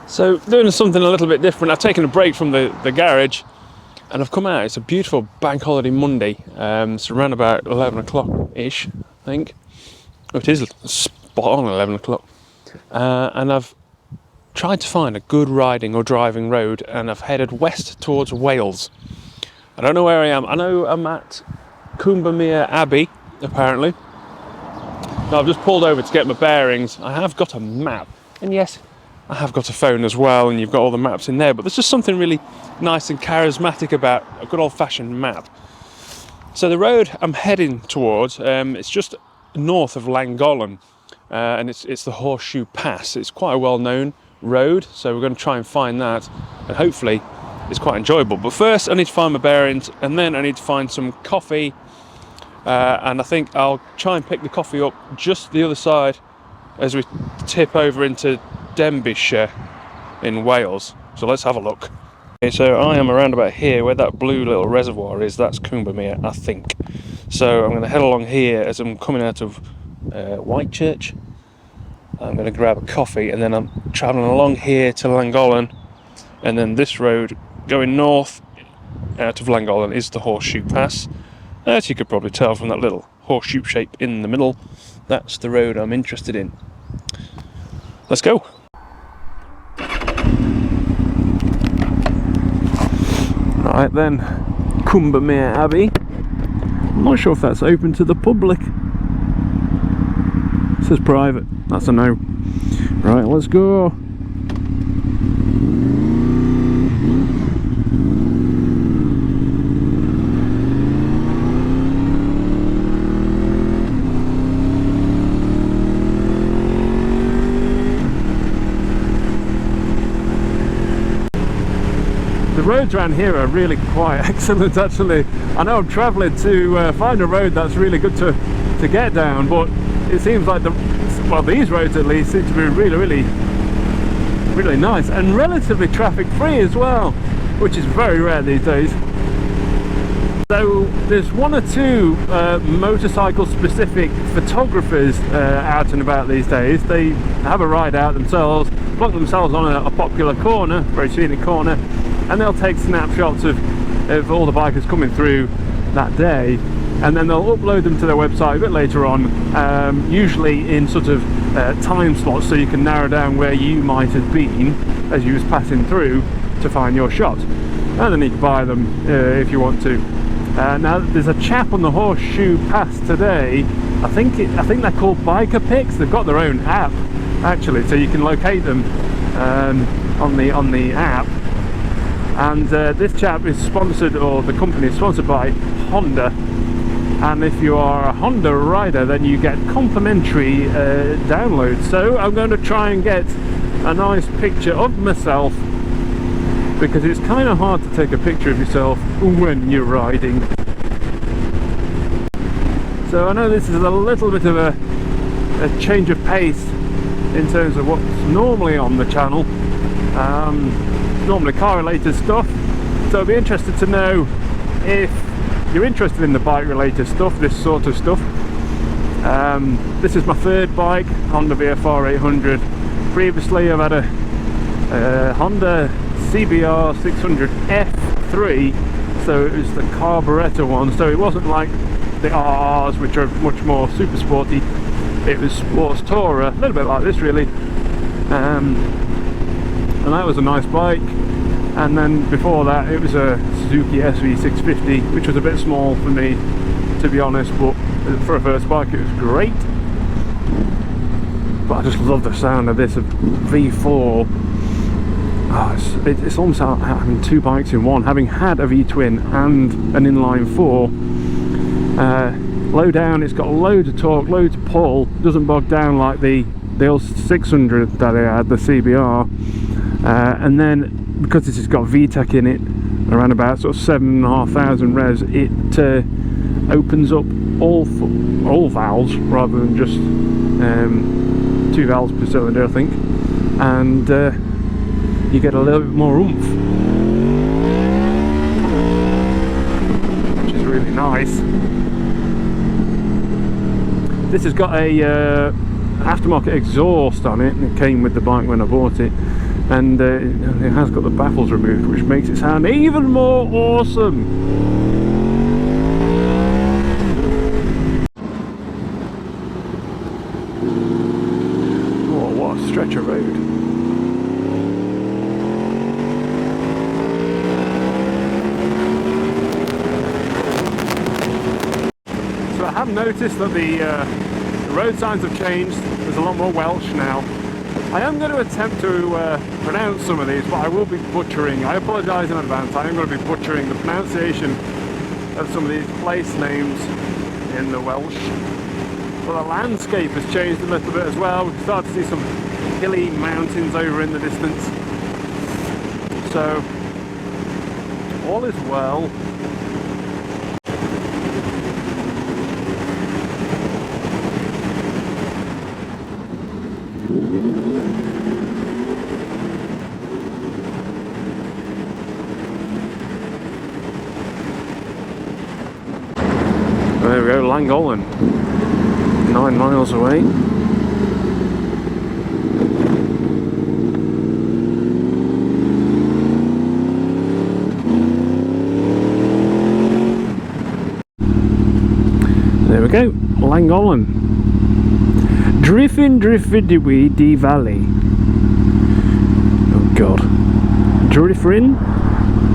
So doing something a little bit different, I've taken a break from the garage and I've come out. It's a beautiful bank holiday Monday, it's around about 11 o'clock-ish, I think. Oh, it is spot on 11 o'clock. And I've tried to find a good riding or driving road, and I've headed west towards Wales. I don't know where I am. I know I'm at Llanbrynmair Abbey, apparently. Now I've just pulled over to get my bearings. I have got a map, and yes, I have got a phone as well, and you've got all the maps in there, but there's just something really nice and charismatic about a good old-fashioned map. So the road I'm heading towards, it's just north of Llangollen, and it's the Horseshoe Pass. It's quite a well-known road, so we're going to try and find that, and hopefully it's quite enjoyable. But first I need to find my bearings, and then I need to find some coffee, and I think I'll try and pick the coffee up just the other side as we tip over into Denbighshire in Wales. So let's have a look. Okay, so I am around about here where that blue little reservoir is. That's Llanbrynmair, I think. So I'm going to head along here as I'm coming out of Whitechurch. I'm going to grab a coffee, and then I'm travelling along here to Llangollen, and then this road going north out of Llangollen is the Horseshoe Pass. As you could probably tell from that little horseshoe shape in the middle, that's the road I'm interested in. Let's go. Right then, Llanbrynmair Abbey. I'm not sure if that's open to the public. It says private, that's a no. Right, let's go. The roads around here are really quite excellent, actually. I know I'm travelling to find a road that's really good to get down, but it seems like these roads at least seem to be really nice and relatively traffic free as well, which is very rare these days. So there's one or two motorcycle specific photographers out and about these days. They have a ride out themselves, plonk themselves on a popular corner, very scenic corner, and they'll take snapshots of all the bikers coming through that day, and then they'll upload them to their website a bit later on, usually in sort of time slots, so you can narrow down where you might have been as you was passing through to find your shot, and then you can buy them if you want to. Now there's a chap on the Horseshoe Pass today. I think they're called Biker Pics. They've got their own app actually, so you can locate them on the app. And this chap is sponsored, or the company is sponsored by Honda, and if you are a Honda rider then you get complimentary downloads. So I'm going to try and get a nice picture of myself, because it's kind of hard to take a picture of yourself when you're riding. So I know this is a little bit of a change of pace in terms of what's normally on the channel. Normally car related stuff, so I'd be interested to know if you're interested in the bike related stuff, this sort of stuff. This is my third bike, Honda VFR 800. Previously I've had a Honda CBR 600 F3, so it was the carburettor one, so it wasn't like the RRs, which are much more super sporty. It was sports tourer, a little bit like this really. And that was a nice bike. And then before that it was a Suzuki SV650, which was a bit small for me, to be honest, but for a first bike it was great. But I just love the sound of this V4. Oh, it's almost like having two bikes in one, having had a V-twin and an inline 4. Low down, it's got loads of torque, loads of pull, doesn't bog down like the old 600 that I had, the CBR. And then because this has got VTEC in it, around about sort of 7,500 revs, it opens up all valves rather than just 2 valves per cylinder, I think, and you get a little bit more oomph, which is really nice. This has got a aftermarket exhaust on it, and it came with the bike when I bought it. and it has got the baffles removed, which makes it sound even more awesome. Oh, what a stretch of road. So I have noticed that the road signs have changed. There's a lot more Welsh now. I am going to attempt to pronounce some of these, but I will be butchering. I apologise in advance. I am going to be butchering the pronunciation of some of these place names in the Welsh. But the landscape has changed a little bit as well. We can start to see some hilly mountains over in the distance. So all is well. There we go, Llangollen, 9 miles away. There we go, Llangollen. Dyffryn Ardudwy di Valley. Oh god. Dyffryn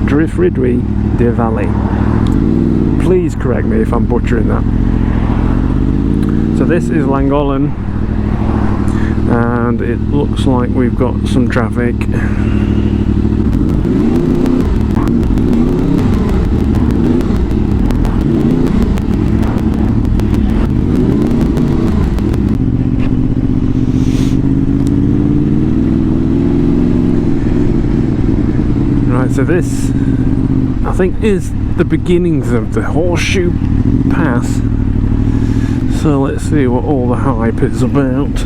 Ardudwy di Valley. Please correct me if I'm butchering that. So this is Llangollen, and it looks like we've got some traffic. Right, so this I think is the beginnings of the Horseshoe Pass. So let's see what all the hype is about.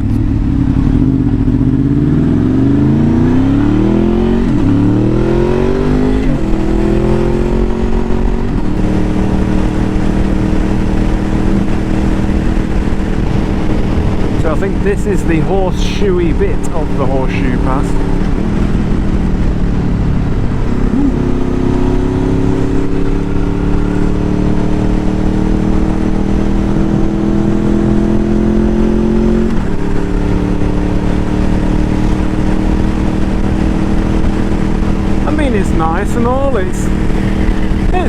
So I think this is the horseshoey bit of the Horseshoe Pass. It's nice and all, it's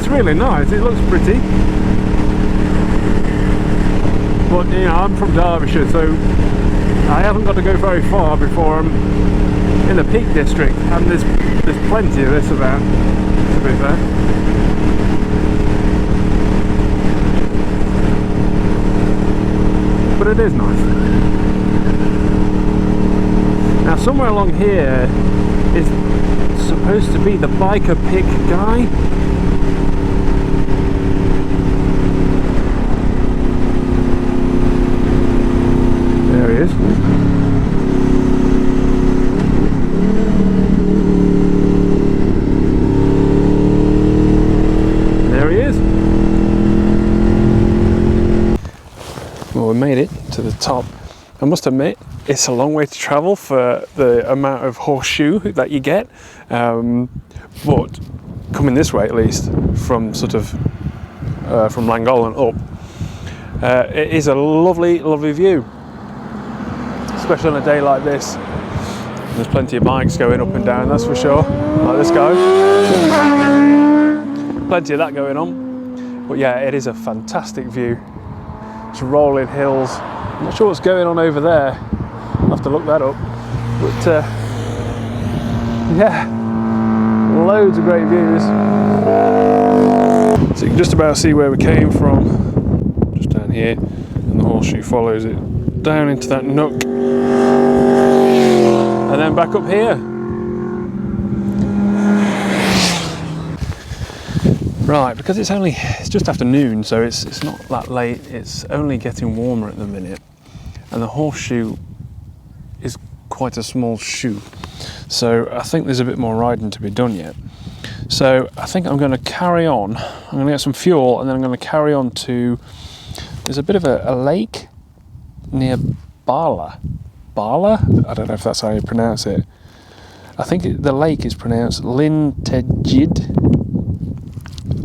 really nice, it looks pretty, but you know, I'm from Derbyshire, so I haven't got to go very far before I'm in the Peak District, and there's plenty of this about, to be fair. But it is nice. Now somewhere along here is supposed to be the biker pick guy. There he is. There he is. Well, we made it to the top. I must admit, it's a long way to travel for the amount of horseshoe that you get, but coming this way at least, from sort of from Llangollen up, it is a lovely, lovely view, especially on a day like this. There's plenty of bikes going up and down, that's for sure, like this guy. Plenty of that going on, but yeah, it is a fantastic view. It's rolling hills. I'm not sure what's going on over there. I'll have to look that up. But yeah, loads of great views. So you can just about see where we came from, just down here, and the horseshoe follows it down into that nook, and then back up here. Right, because it's just afternoon, so it's not that late. It's only getting warmer at the minute, and the horseshoe is quite a small shoe, so I think there's a bit more riding to be done yet. So I think I'm going to carry on. I'm going to get some fuel, and then I'm going to carry on to, there's a bit of a lake near Bala. Bala? I don't know if that's how you pronounce it. I think the lake is pronounced Llyn Tegid.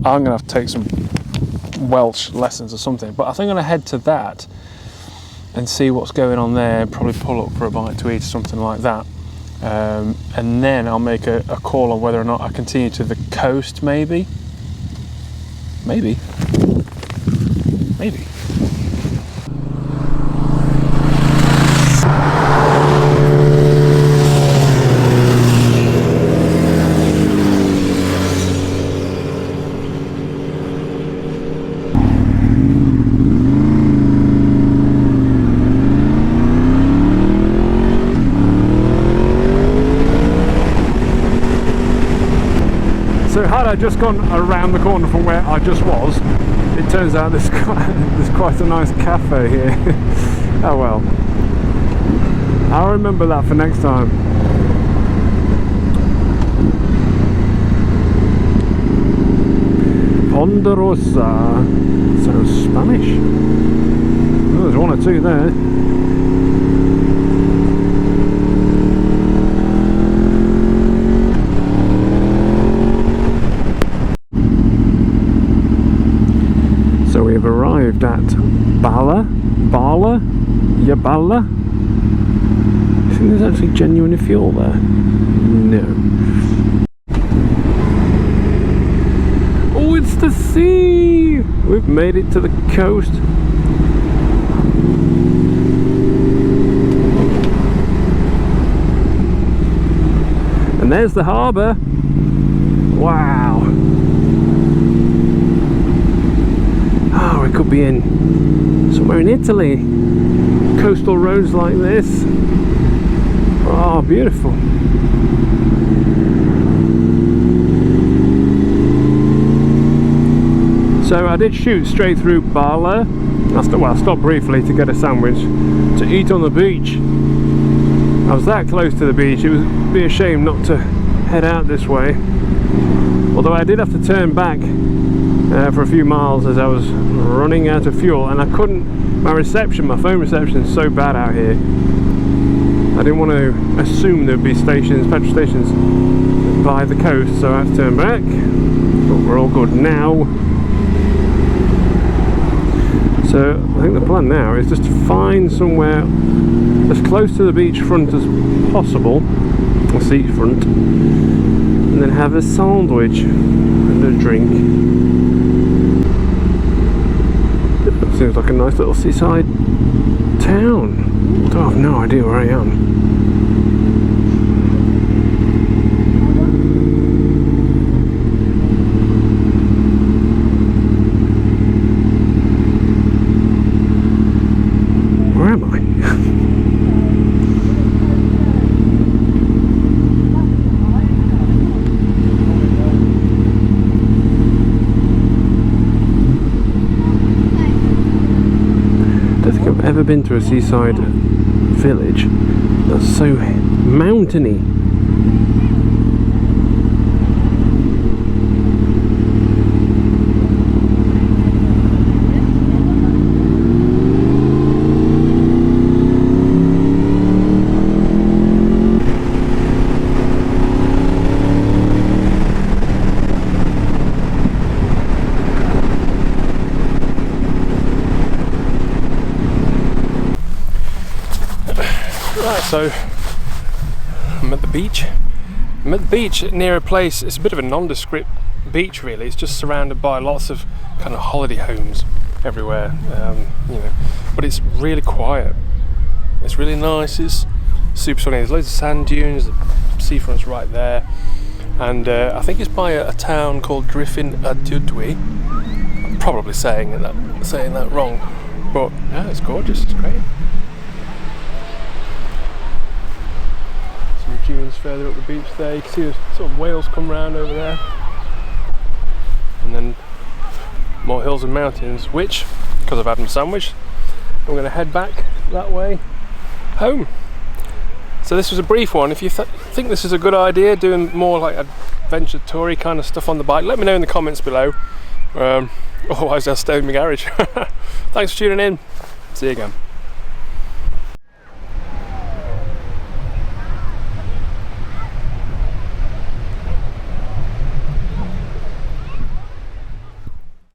I'm going to have to take some Welsh lessons or something, but I think I'm going to head to that and see what's going on there, probably pull up for a bite to eat or something like that. And then I'll make a call on whether or not I continue to the coast, maybe. Maybe. So had I just gone around the corner from where I just was, it turns out there's quite a nice cafe here. Oh well. I'll remember that for next time. Ponderosa. Sounds Spanish. Oh, there's one or two there. So we've arrived at Bala. Yeah, Bala. I think there's actually genuine fuel there. No. Oh, it's the sea! We've made it to the coast. And there's the harbour. Wow. Oh, we could be in somewhere in Italy. Coastal roads like this. Oh, beautiful. So I did shoot straight through Bala. I stopped briefly to get a sandwich to eat on the beach. I was that close to the beach, it would be a shame not to head out this way. Although I did have to turn back for a few miles as I was running out of fuel, and I couldn't, my phone reception is so bad out here. I didn't want to assume there'd be petrol stations by the coast, so I have to turn back. But we're all good now. So I think the plan now is just to find somewhere as close to the beachfront as possible, or seafront, and then have a sandwich and a drink. Seems like a nice little seaside town. I have no idea where I am. Where am I? I don't think I've ever been to a seaside village that's so mountainy. Right, so I'm at the beach. I'm at the beach near a place, it's a bit of a nondescript beach really, it's just surrounded by lots of kind of holiday homes everywhere, you know, but it's really quiet. It's really nice, it's super sunny, there's loads of sand dunes, the seafront's right there, and I think it's by a town called Dyffryn Ardudwy. I'm probably saying that wrong, but yeah, it's gorgeous, it's great. Dunes further up the beach there, you can see the sort of whales come round over there, and then more hills and mountains, which, because I've had my sandwich, I'm going to head back that way home. So this was a brief one. If you think this is a good idea, doing more like adventure toury kind of stuff on the bike, let me know in the comments below. Otherwise I'll stay in my garage. Thanks for tuning in, see you again.